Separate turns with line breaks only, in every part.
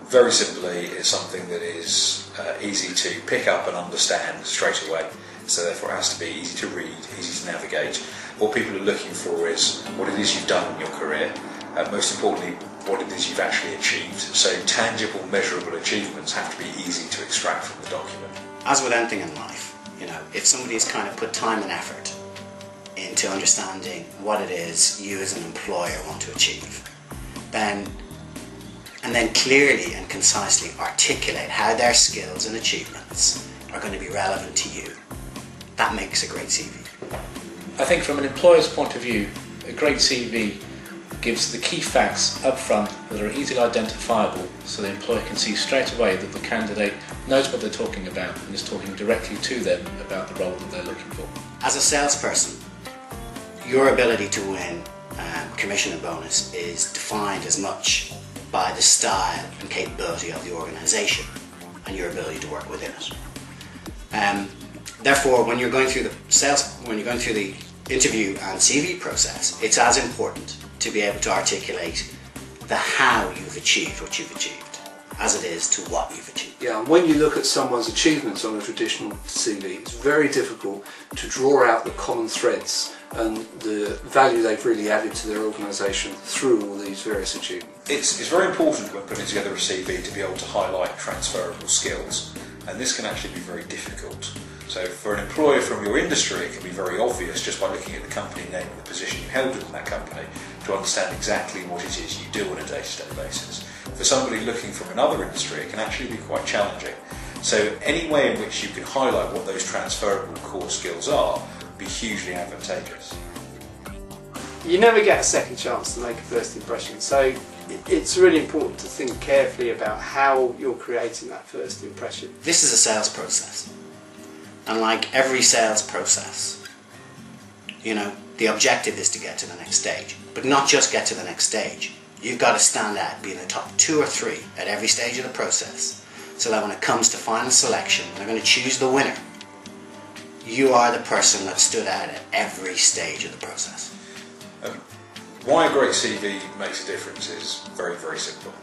Very simply, it's something that is easy to pick up and understand straight away, so therefore it has to be easy to read, easy to navigate. What people are looking for is what it is you've done in your career, most importantly what it is you've actually achieved. So tangible, measurable achievements have to be easy to extract from the document.
As with anything in life, if somebody has kind of put time and effort into understanding what it is you as an employer want to achieve, and then clearly and concisely articulate how their skills and achievements are going to be relevant to you, that makes a great CV.
I think from an employer's point of view, a great CV gives the key facts up front that are easily identifiable, so the employer can see straight away that the candidate knows what they're talking about and is talking directly to them about the role that they're looking for.
As a salesperson, your ability to win commission and bonus is defined as much by the style and capability of the organisation and your ability to work within it. Therefore, when you're going through the interview and CV process, it's as important to be able to articulate the how you've achieved what you've achieved as it is to what you've achieved.
Yeah, and when you look at someone's achievements on a traditional CV, it's very difficult to draw out the common threads and the value they've really added to their organisation through all these various achievements.
It's very important when putting together a CV to be able to highlight transferable skills, and this can actually be very difficult. So for an employer from your industry, it can be very obvious just by looking at the company name and the position you held within that company to understand exactly what it is you do on a day-to-day basis. For somebody looking from another industry, it can actually be quite challenging. So any way in which you can highlight what those transferable core skills are will be hugely advantageous.
You never get a second chance to make a first impression, so it's really important to think carefully about how you're creating that first impression.
This is a sales process, and like every sales process, the objective is to get to the next stage, but not just get to the next stage. You've got to stand out, be in the top 2 or 3 at every stage of the process, so that when it comes to final selection, they're going to choose the winner. You are the person that stood out at every stage of the process.
Why a great CV makes a difference is very, very simple.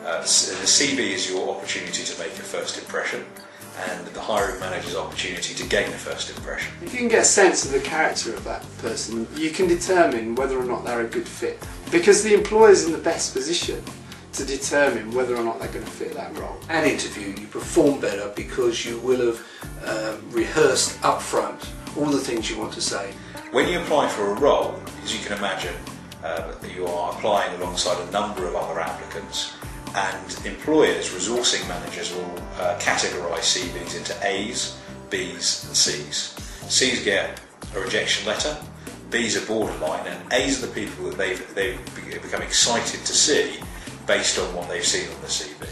The CV is your opportunity to make a first impression, and the hiring manager's opportunity to gain a first impression.
If you can get a sense of the character of that person, you can determine whether or not they're a good fit, because the employer's in the best position to determine whether or not they're going to fit that role.
An interview, you perform better because you will have rehearsed up front all the things you want to say.
When you apply for a role, as you can imagine, you are applying alongside a number of other applicants, and employers, resourcing managers, will categorise CVs into A's, B's and C's. C's get a rejection letter, B's are borderline, and A's are the people that they've become excited to see based on what they've seen on the CV.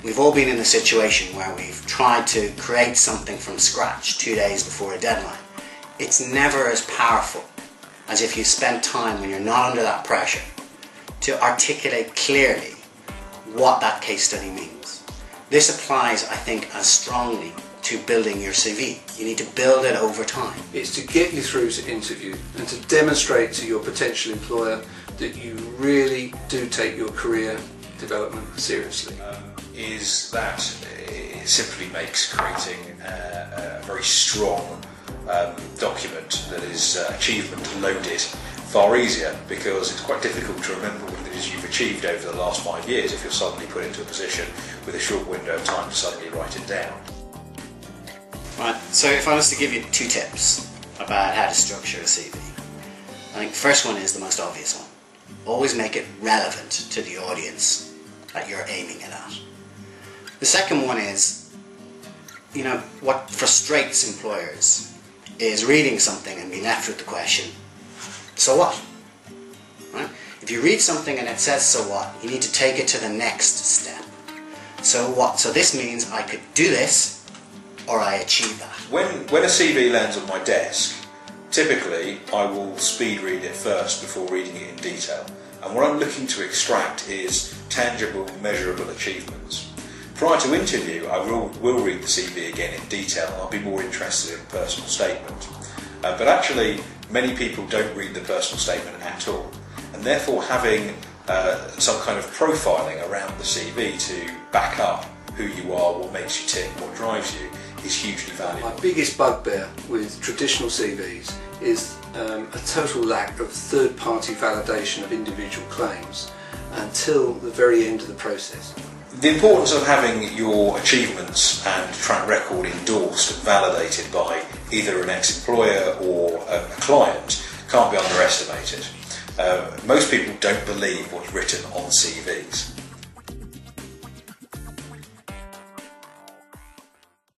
We've all been in the situation where we've tried to create something from scratch 2 days before a deadline. It's never as powerful as if you spend time when you're not under that pressure to articulate clearly what that case study means. This applies, I think, as strongly to building your CV. You need to build it over time.
It's to get you through to interview and to demonstrate to your potential employer that you really do take your career development seriously.
Is that it simply makes creating a very strong document that is achievement loaded far easier, because it's quite difficult to remember what it is you've achieved over the last 5 years if you're suddenly put into a position with a short window of time to suddenly write it down.
Right, so if I was to give you 2 tips about how to structure a CV, I think the first one is the most obvious one. Always make it relevant to the audience that you're aiming it at. The second one is, what frustrates employers is reading something and being left with the question, so what? Right? If you read something and it says so what, you need to take it to the next step. So what? So this means I could do this, or I achieve that.
When a CV lands on my desk, typically I will speed read it first before reading it in detail. And what I'm looking to extract is tangible, measurable achievements. Prior to interview, I will read the CV again in detail, and I'll be more interested in personal statement. But actually, many people don't read the personal statement at all, and therefore having some kind of profiling around the CV to back up who you are, what makes you tick, what drives you, is hugely valuable.
My biggest bugbear with traditional CVs is a total lack of third-party validation of individual claims until the very end of the process.
The importance of having your achievements and track record endorsed and validated by either an ex-employer or a client can't be underestimated. Most people don't believe what's written on CVs.